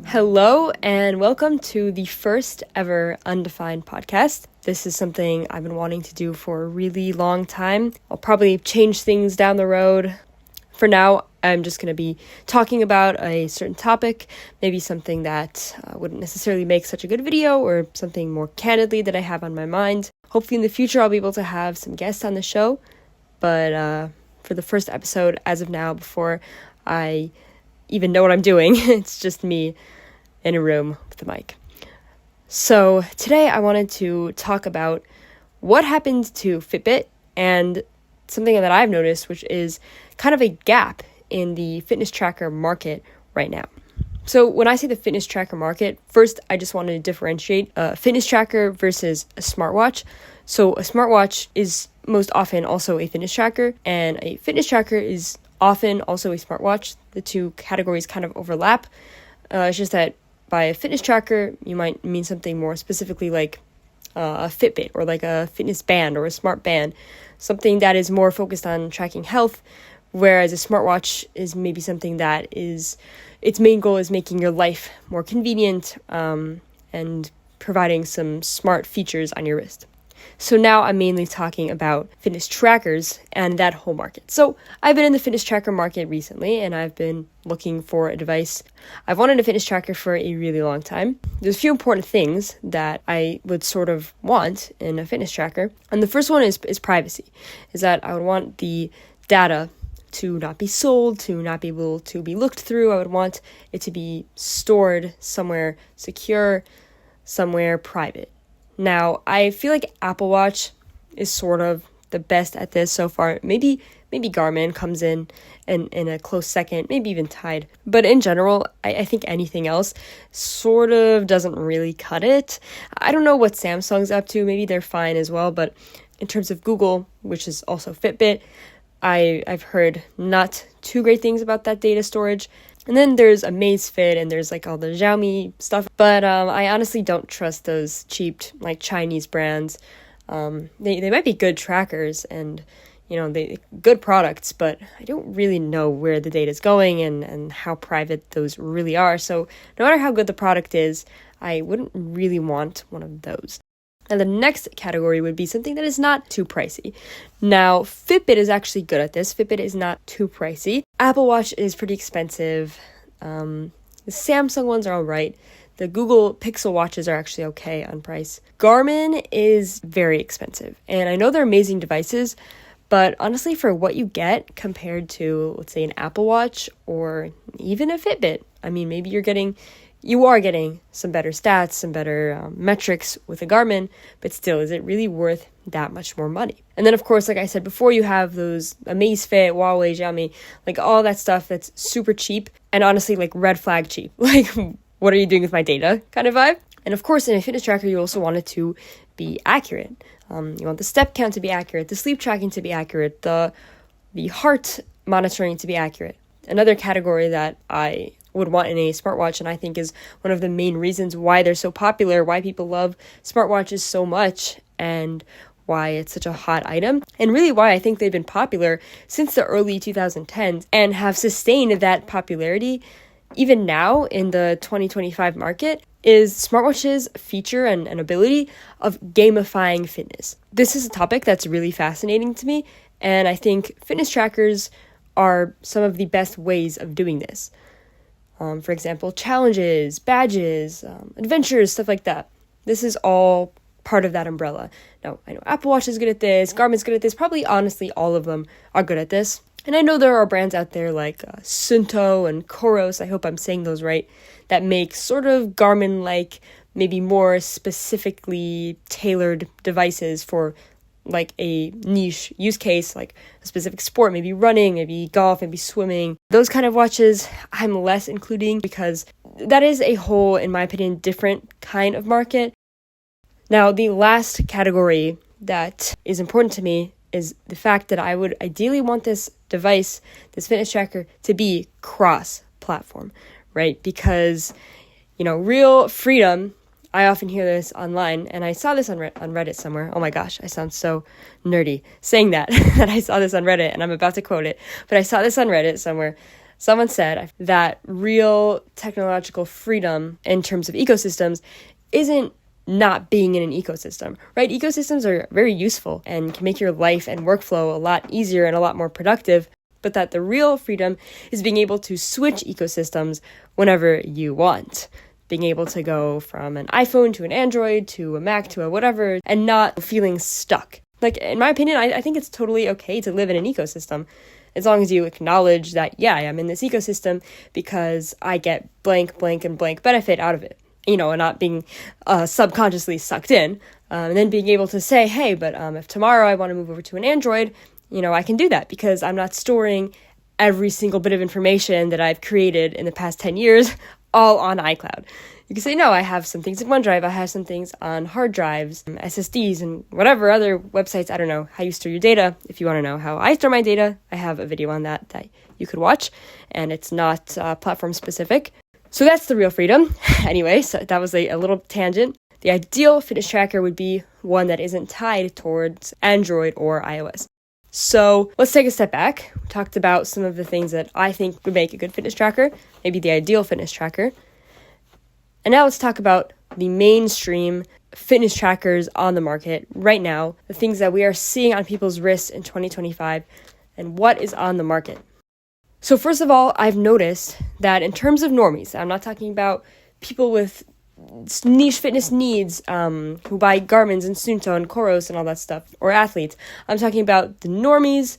Hello and welcome to the first ever Undefined podcast. This is something I've been wanting to do for a really long time. I'll probably change things down the road. For now, I'm just going to be talking about a certain topic, maybe something that wouldn't necessarily make such a good video or something more candidly that I have on my mind. Hopefully in the future I'll be able to have some guests on the show, but for the first episode, as of now, before I even know what I'm doing, it's just me in a room with the mic. So today I wanted to talk about what happened to FitBit and something that I've noticed, which is kind of a gap in the fitness tracker market right now. So when I say the fitness tracker market, first I just wanted to differentiate a fitness tracker versus a smartwatch. So a smartwatch is most often also a fitness tracker, and a fitness tracker is often also a smartwatch. The two categories kind of overlap. It's just that by a fitness tracker, you might mean something more specifically like a Fitbit or like a fitness band or a smart band, something that is more focused on tracking health, whereas a smartwatch is maybe something that is, its main goal is making your life more convenient and providing some smart features on your wrist. So now I'm mainly talking about fitness trackers and that whole market. So I've been in the fitness tracker market recently, and I've been looking for a device. I've wanted a fitness tracker for a really long time. There's a few important things that I would sort of want in a fitness tracker. And the first one is privacy, is that I would want the data to not be sold, to not be able to be looked through. I would want it to be stored somewhere secure, somewhere private. Now, I feel like Apple Watch is sort of the best at this so far. Maybe Garmin comes in a close second, maybe even tied. But in general, I think anything else sort of doesn't really cut it. I don't know what Samsung's up to. Maybe they're fine as well. But in terms of Google, which is also Fitbit, I've heard not too great things about that data storage. And then there's Amazfit and there's like all the Xiaomi stuff. But I honestly don't trust those cheap like Chinese brands. They might be good trackers and, you know, they good products, but I don't really know where the data is going and how private those really are. So no matter how good the product is, I wouldn't really want one of those. And the next category would be something that is not too pricey. Now, Fitbit is actually good at this. Fitbit is not too pricey. Apple Watch is pretty expensive. The Samsung ones are all right. The Google Pixel watches are actually okay on price. Garmin is very expensive. And I know they're amazing devices, but honestly, for what you get compared to, let's say, an Apple Watch or even a Fitbit, I mean, maybe you are getting some better stats, some better metrics with a Garmin, but still, is it really worth that much more money? And then, of course, like I said before, you have those Amazfit, Huawei, Xiaomi, like all that stuff that's super cheap and honestly, like red flag cheap. Like, what are you doing with my data kind of vibe? And of course, in a fitness tracker, you also want it to be accurate. You want the step count to be accurate, the sleep tracking to be accurate, the heart monitoring to be accurate. Another category that I would want in a smartwatch, and I think is one of the main reasons why they're so popular, why people love smartwatches so much, and why it's such a hot item, and really why I think they've been popular since the early 2010s and have sustained that popularity even now in the 2025 market, is smartwatches' feature and ability of gamifying fitness. This is a topic that's really fascinating to me, and I think fitness trackers are some of the best ways of doing this. For example, challenges, badges, adventures, stuff like that. This is all part of that umbrella. Now, I know Apple Watch is good at this, Garmin's good at this, probably honestly all of them are good at this. And I know there are brands out there like Sunto and Koros, I hope I'm saying those right, that make sort of Garmin-like, maybe more specifically tailored devices for like a niche use case, like a specific sport, maybe running, maybe golf, maybe swimming. Those kind of watches I'm less including because that is a whole, in my opinion, different kind of market. Now, the last category that is important to me is the fact that I would ideally want this device, this fitness tracker, to be cross-platform, right? Because, you know, real freedom, I often hear this online, and I saw this on Reddit somewhere. Oh my gosh, I sound so nerdy saying that, that I saw this on Reddit, and I'm about to quote it, but I saw this on Reddit somewhere. Someone said that real technological freedom in terms of ecosystems isn't not being in an ecosystem, right? Ecosystems are very useful and can make your life and workflow a lot easier and a lot more productive, but that the real freedom is being able to switch ecosystems whenever you want. Being able to go from an iPhone to an Android to a Mac to a whatever and not feeling stuck. Like, in my opinion, I think it's totally okay to live in an ecosystem as long as you acknowledge that, yeah, I'm in this ecosystem because I get blank, blank, and blank benefit out of it. And not being subconsciously sucked in. And then being able to say, hey, but if tomorrow I want to move over to an Android, I can do that because I'm not storing every single bit of information that I've created in the past 10 years all on iCloud. You can say, no, I have some things in OneDrive, I have some things on hard drives, SSDs, and whatever other websites. I don't know how you store your data. If you want to know how I store my data, I have a video on that you could watch, and it's not platform specific. So that's the real freedom. Anyway, so that was a little tangent. The ideal fitness tracker would be one that isn't tied towards Android or iOS. So let's take a step back. We talked about some of the things that I think would make a good fitness tracker, maybe the ideal fitness tracker. And now let's talk about the mainstream fitness trackers on the market right now, the things that we are seeing on people's wrists in 2025, and what is on the market. So first of all, I've noticed that in terms of normies, I'm not talking about people with niche fitness needs who buy Garmin's and Suunto and Coros and all that stuff, or athletes. I'm talking about the normies,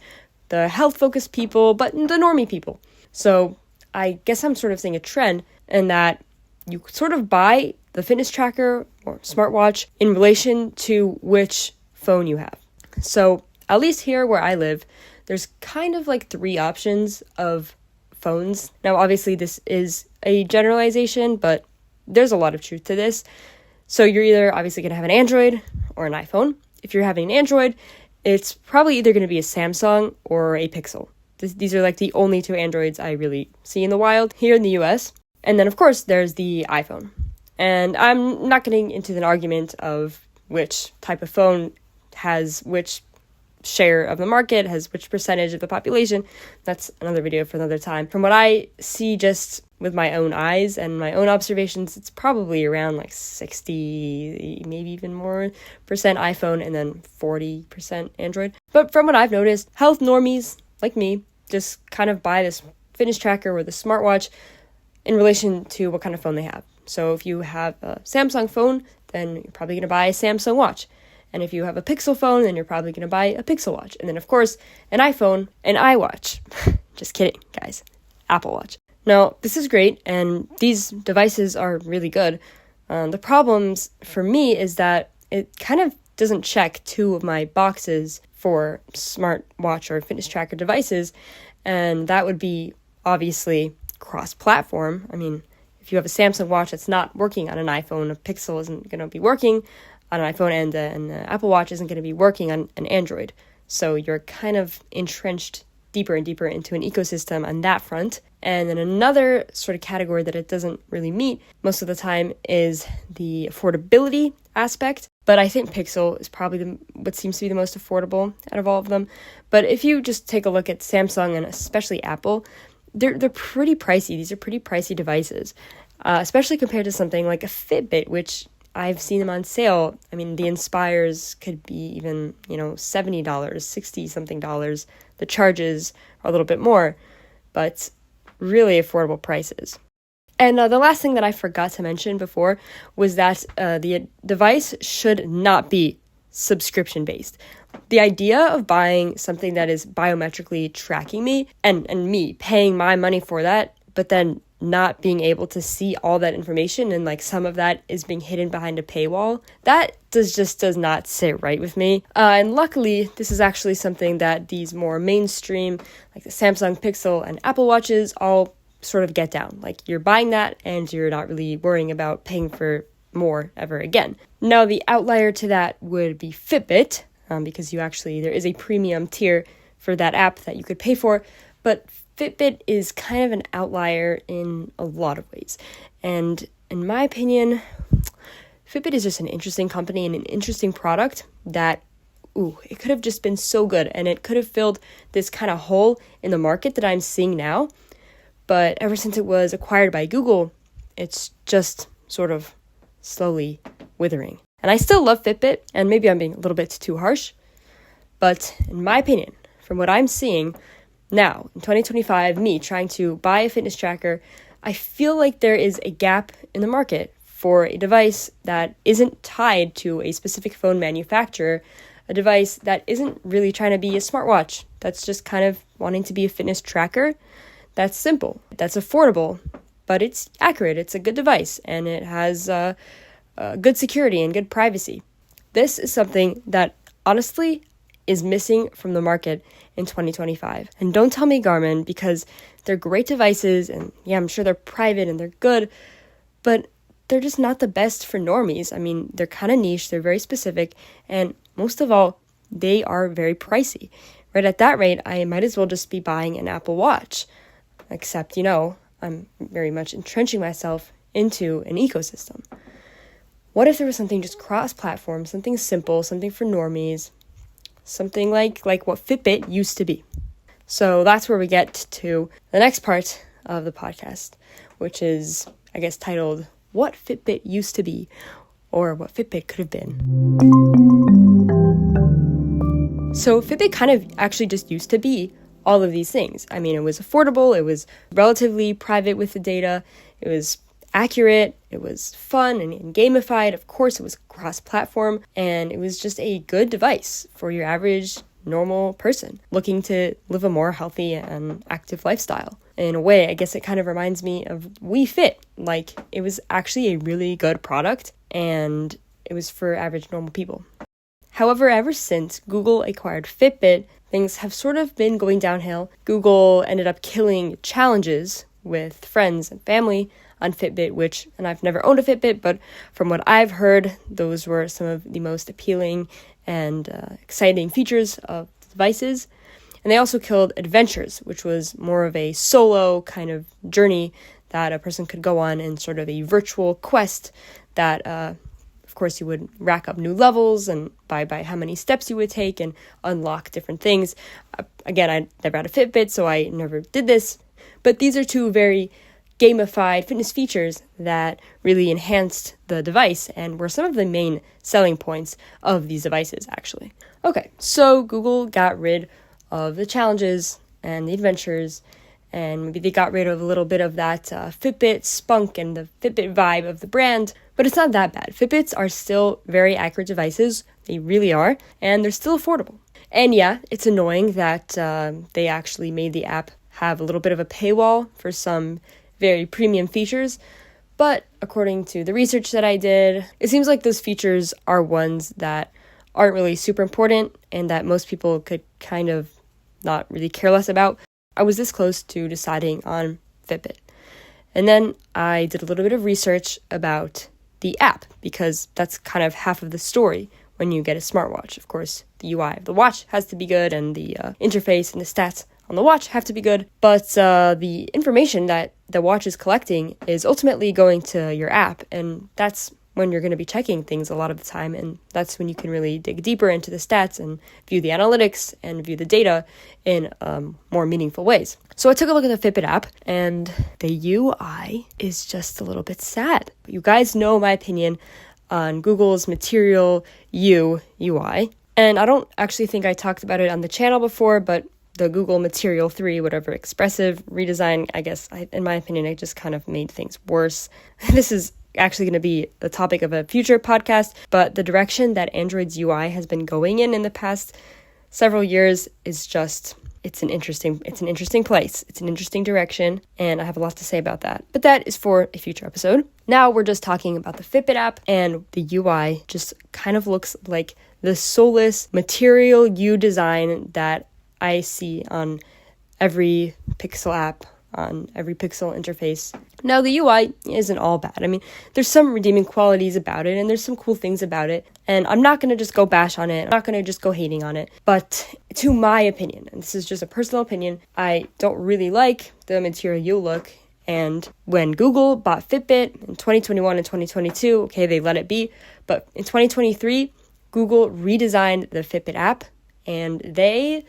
the health-focused people, but the normie people. So I guess I'm sort of seeing a trend in that you sort of buy the fitness tracker or smartwatch in relation to which phone you have. So at least here where I live, there's kind of like 3 options of phones. Now, obviously, this is a generalization, but there's a lot of truth to this. So you're either obviously going to have an Android or an iPhone. If you're having an Android, it's probably either going to be a Samsung or a Pixel. These are like the only 2 Androids I really see in the wild here in the US. And then, of course, there's the iPhone. And I'm not getting into an argument of which type of phone has which share of the market, has which percentage of the population. That's another video for another time. From what I see just with my own eyes and my own observations, it's probably around like 60, maybe even more percent iPhone and then 40% Android. But from what I've noticed, health normies like me just kind of buy this fitness tracker or the smartwatch in relation to what kind of phone they have. So if you have a Samsung phone, then you're probably going to buy a Samsung watch. And if you have a Pixel phone, then you're probably going to buy a Pixel watch. And then, of course, an iPhone, an iWatch. Just kidding, guys. Apple Watch. Now, this is great, and these devices are really good. The problems for me is that it kind of doesn't check 2 of my boxes for smartwatch or fitness tracker devices, and that would be obviously cross-platform. I mean, if you have a Samsung watch that's not working on an iPhone, a Pixel isn't going to be working on an iPhone, and the Apple Watch isn't going to be working on an Android. So you're kind of entrenched deeper and deeper into an ecosystem on that front. And then another sort of category that it doesn't really meet most of the time is the affordability aspect. But I think Pixel is probably what seems to be the most affordable out of all of them. But if you just take a look at Samsung and especially Apple, they're pretty pricey. These are pretty pricey devices, especially compared to something like a Fitbit, which I've seen them on sale. I mean, the Inspires could be even, $70, $60-something. The charges are a little bit more, but really affordable prices. And the last thing that I forgot to mention before was that the device should not be subscription-based. The idea of buying something that is biometrically tracking me and me paying my money for that, but then not being able to see all that information and like some of that is being hidden behind a paywall, that does not sit right with me. And luckily, this is actually something that these more mainstream, like the Samsung Pixel and Apple Watches, all sort of get down. Like you're buying that and you're not really worrying about paying for more ever again. Now, the outlier to that would be Fitbit, because there is a premium tier for that app that you could pay for, but Fitbit is kind of an outlier in a lot of ways. And in my opinion, Fitbit is just an interesting company and an interesting product that, it could have just been so good and it could have filled this kind of hole in the market that I'm seeing now. but ever since it was acquired by Google, it's just sort of slowly withering. And I still love Fitbit, and maybe I'm being a little bit too harsh, but in my opinion, from what I'm seeing now, in 2025, me trying to buy a fitness tracker, I feel like there is a gap in the market for a device that isn't tied to a specific phone manufacturer, a device that isn't really trying to be a smartwatch, that's just kind of wanting to be a fitness tracker that's simple, that's affordable, but it's accurate, it's a good device, and it has good security and good privacy. This is something that honestly is missing from the market in 2025. And don't tell me Garmin, because they're great devices, and yeah, I'm sure they're private and they're good, but they're just not the best for normies. I mean, they're kind of niche, they're very specific, and most of all, they are very pricey. Right at that rate, I might as well just be buying an Apple Watch. Except, I'm very much entrenching myself into an ecosystem. What if there was something just cross-platform, something simple, something for normies, something like what Fitbit used to be? So that's where we get to the next part of the podcast, which is, I guess, titled, What Fitbit Used to Be, or what Fitbit could have been. So Fitbit kind of actually just used to be all of these things. I mean, it was affordable, it was relatively private with the data, it was accurate, it was fun and gamified, of course it was cross-platform, and it was just a good device for your average normal person looking to live a more healthy and active lifestyle. In a way, I guess it kind of reminds me of Wii Fit. Like, it was actually a really good product, and it was for average normal people. However, ever since Google acquired Fitbit, things have sort of been going downhill. Google ended up killing challenges with friends and family on Fitbit, and I've never owned a Fitbit, but from what I've heard, those were some of the most appealing and exciting features of the devices. And they also killed adventures, which was more of a solo kind of journey that a person could go on in sort of a virtual quest that of course, you would rack up new levels and by how many steps you would take and unlock different things. Again, I never had a Fitbit, so I never did this. But these are two very gamified fitness features that really enhanced the device and were some of the main selling points of these devices, actually. Okay, so Google got rid of the challenges and the adventures, and maybe they got rid of a little bit of that Fitbit spunk and the Fitbit vibe of the brand, but it's not that bad. Fitbits are still very accurate devices, they really are, and they're still affordable. And yeah, it's annoying that they actually made the app have a little bit of a paywall for some very premium features, but according to the research that I did, it seems like those features are ones that aren't really super important and that most people could kind of not really care less about. I was this close to deciding on Fitbit. And then I did a little bit of research about the app, because that's kind of half of the story when you get a smartwatch. Of course, the UI of the watch has to be good, and the interface and the stats on the watch have to be good, but the information that the watch is collecting is ultimately going to your app, and that's when you're going to be checking things a lot of the time, and that's when you can really dig deeper into the stats and view the analytics and view the data in more meaningful ways. So I took a look at the Fitbit app, and the UI is just a little bit sad. You guys know my opinion on Google's Material U UI, and I don't actually think I talked about it on the channel before, but the Google Material 3, whatever, expressive redesign, I guess, in my opinion, it just kind of made things worse. This is actually going to be the topic of a future podcast, but the direction that Android's UI has been going in the past several years is just, it's an interesting place. It's an interesting direction, and I have a lot to say about that. But that is for a future episode. Now we're just talking about the Fitbit app, and the UI just kind of looks like the soulless Material U design that I see on every Pixel app, on every Pixel interface. Now, the UI isn't all bad. I mean, there's some redeeming qualities about it, and there's some cool things about it, and I'm not going to just go bash on it. I'm not going to just go hating on it. But to my opinion, and this is just a personal opinion, I don't really like the Material U look. And when Google bought Fitbit in 2021 and 2022, okay, they let it be. But in 2023, Google redesigned the Fitbit app, and they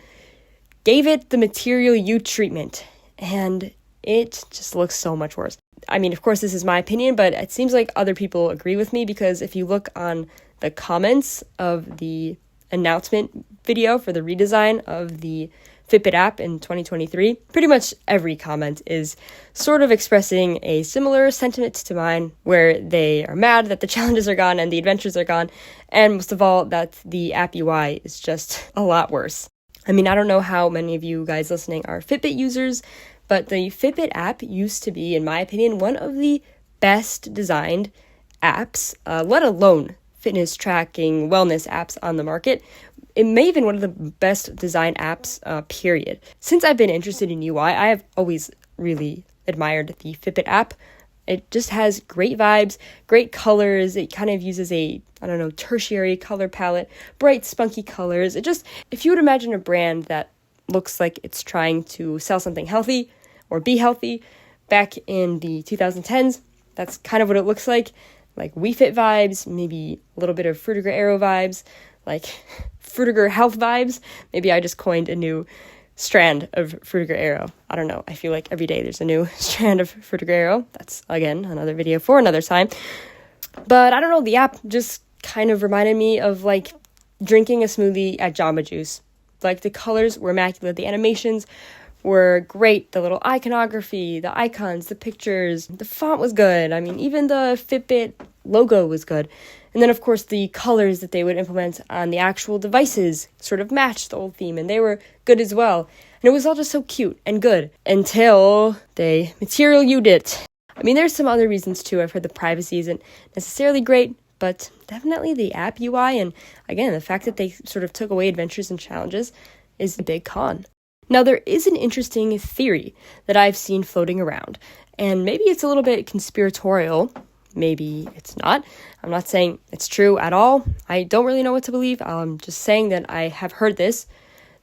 gave it the Material U treatment. And it just looks so much worse. I mean, of course, this is my opinion, but it seems like other people agree with me, because if you look on the comments of the announcement video for the redesign of the FitBit app in 2023, pretty much every comment is sort of expressing a similar sentiment to mine, where they are mad that the challenges are gone and the adventures are gone, and most of all, that the app UI is just a lot worse. I mean, I don't know how many of you guys listening are Fitbit users, but the Fitbit app used to be, in my opinion, one of the best designed apps, let alone fitness tracking, wellness apps on the market. It may have been one of the best designed apps, period. Since I've been interested in UI, I have always really admired the Fitbit app. It just has great vibes, great colors. It kind of uses a, tertiary color palette, bright, spunky colors. If you would imagine a brand that looks like it's trying to sell something healthy or be healthy back in the 2010s, that's kind of what it looks like Wii Fit vibes, maybe a little bit of Frutiger Aero vibes, like Frutiger Health vibes. Maybe I just coined a new strand of Frutiger Aero. I don't know. I feel like every day there's a new strand of Frutiger Aero. That's, again, another video for another time. But I don't know, the app just kind of reminded me of drinking a smoothie at Jamba Juice. The colors were immaculate. The animations were great. The little iconography, the icons, the pictures, the font was good. I mean, even the Fitbit logo was good. And then, of course, the colors that they would implement on the actual devices sort of matched the old theme, and they were good as well. And it was all just so cute and good until they material U'd it. I mean, there's some other reasons too. I've heard the privacy isn't necessarily great, but definitely the app UI, and again, the fact that they sort of took away adventures and challenges is a big con. Now, there is an interesting theory that I've seen floating around, and maybe it's a little bit conspiratorial. Maybe it's not. I'm not saying it's true at all. I don't really know what to believe. I'm just saying that I have heard this,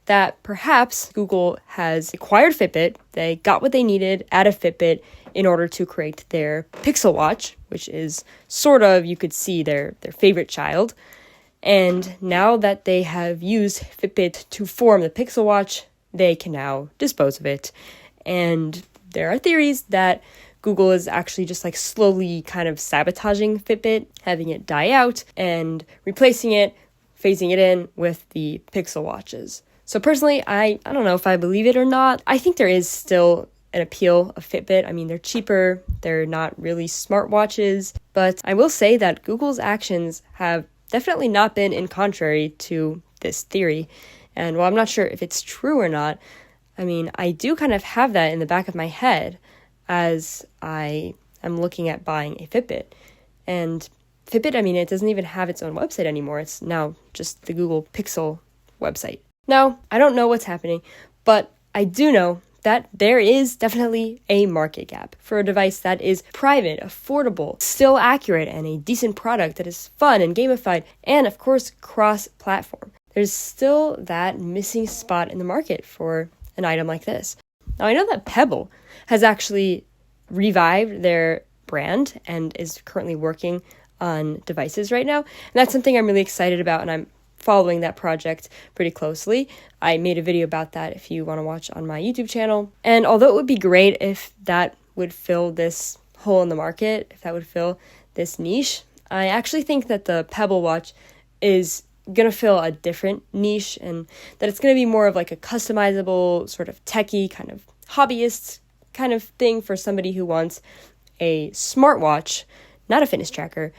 that perhaps Google has acquired Fitbit. They got what they needed out of Fitbit in order to create their Pixel Watch, which is sort of, you could see, their favorite child. And now that they have used Fitbit to form the Pixel Watch, they can now dispose of it. And there are theories that Google is actually just slowly kind of sabotaging Fitbit, having it die out, and replacing it, phasing it in with the Pixel Watches. So personally, I don't know if I believe it or not. I think there is still an appeal of Fitbit. I mean, they're cheaper, they're not really smartwatches, but I will say that Google's actions have definitely not been in contrary to this theory. And while I'm not sure if it's true or not, I mean, I do kind of have that in the back of my head as I am looking at buying a Fitbit. And Fitbit, I mean, it doesn't even have its own website anymore. It's now just the Google Pixel website. Now, I don't know what's happening, but I do know that there is definitely a market gap for a device that is private, affordable, still accurate, and a decent product that is fun and gamified, and of course, cross-platform. There's still that missing spot in the market for an item like this. Now, I know that Pebble has actually revived their brand and is currently working on devices right now, and that's something I'm really excited about, and I'm following that project pretty closely. I made a video about that if you want to watch on my YouTube channel. And although it would be great if that would fill this hole in the market, if that would fill this niche, I actually think that the Pebble Watch is going to fill a different niche, and that it's going to be more of a customizable, sort of techie, kind of hobbyist kind of thing for somebody who wants a smartwatch, not a fitness tracker,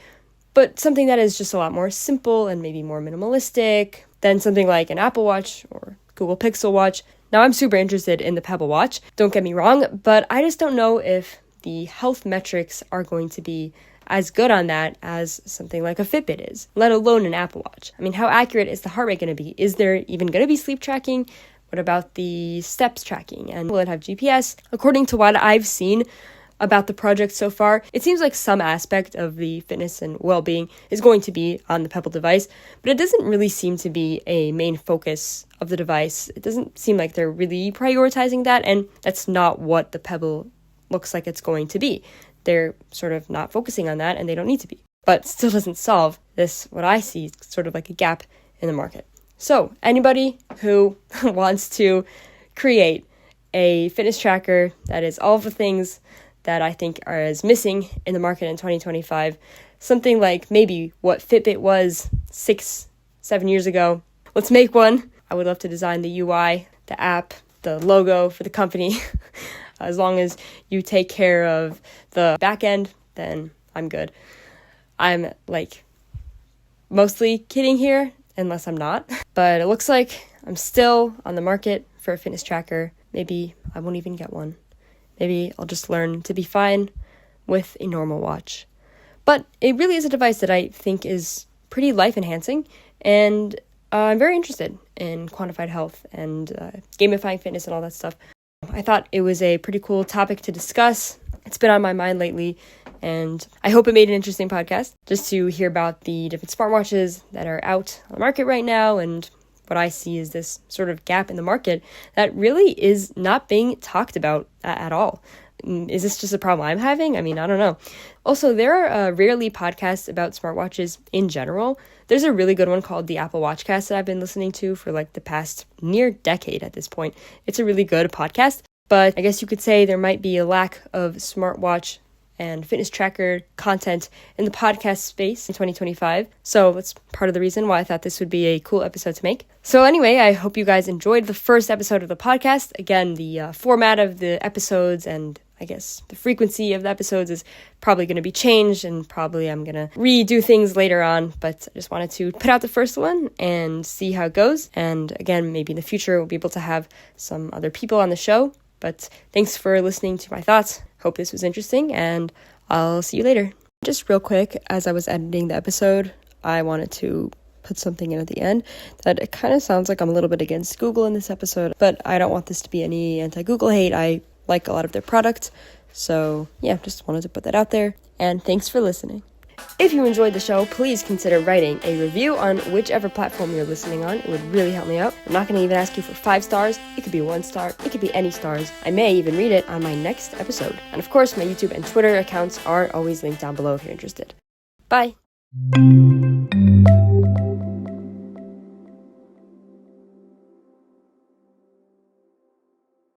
but something that is just a lot more simple and maybe more minimalistic than something like an Apple Watch or Google Pixel Watch. Now, I'm super interested in the Pebble Watch, don't get me wrong, but I just don't know if the health metrics are going to be as good on that as something like a Fitbit is, let alone an Apple Watch. I mean, how accurate is the heart rate going to be? Is there even going to be sleep tracking? What about the steps tracking? And will it have GPS? According to what I've seen about the project so far, it seems like some aspect of the fitness and well-being is going to be on the Pebble device, but it doesn't really seem to be a main focus of the device. It doesn't seem like they're really prioritizing that, and that's not what the Pebble looks like it's going to be. They're sort of not focusing on that, and they don't need to be. But still doesn't solve this, what I see, sort of like a gap in the market. So anybody who wants to create a fitness tracker that is all of the things that I think is missing in the market in 2025. Something like maybe what Fitbit was 6-7 years ago. Let's make one. I would love to design the UI, the app, the logo for the company. As long as you take care of the back end, then I'm good. I'm mostly kidding here, unless I'm not. But it looks like I'm still on the market for a fitness tracker. Maybe I won't even get one. Maybe I'll just learn to be fine with a normal watch. But it really is a device that I think is pretty life-enhancing, and I'm very interested in quantified health and gamifying fitness and all that stuff. I thought it was a pretty cool topic to discuss. It's been on my mind lately, and I hope it made an interesting podcast just to hear about the different smartwatches that are out on the market right now, and what I see is this sort of gap in the market that really is not being talked about at all. Is this just a problem I'm having? I mean, I don't know. Also, there are rarely podcasts about smartwatches in general. There's a really good one called the Apple Watchcast that I've been listening to for the past near decade at this point. It's a really good podcast, but I guess you could say there might be a lack of smartwatch and fitness tracker content in the podcast space in 2025. So that's part of the reason why I thought this would be a cool episode to make. So anyway, I hope you guys enjoyed the first episode of the podcast. Again, the format of the episodes and I guess the frequency of the episodes is probably going to be changed, and probably I'm going to redo things later on, but I just wanted to put out the first one and see how it goes. And again, maybe in the future we'll be able to have some other people on the show. But thanks for listening to my thoughts. Hope this was interesting, and I'll see you later. Just real quick, as I was editing the episode, I wanted to put something in at the end that it kind of sounds like I'm a little bit against Google in this episode, but I don't want this to be any anti-Google hate. I like a lot of their products, so yeah, just wanted to put that out there, and thanks for listening. If you enjoyed the show, please consider writing a review on whichever platform you're listening on. It would really help me out. I'm not going to even ask you for 5 stars. It could be 1 star. It could be any stars. I may even read it on my next episode. And of course, my YouTube and Twitter accounts are always linked down below if you're interested. Bye!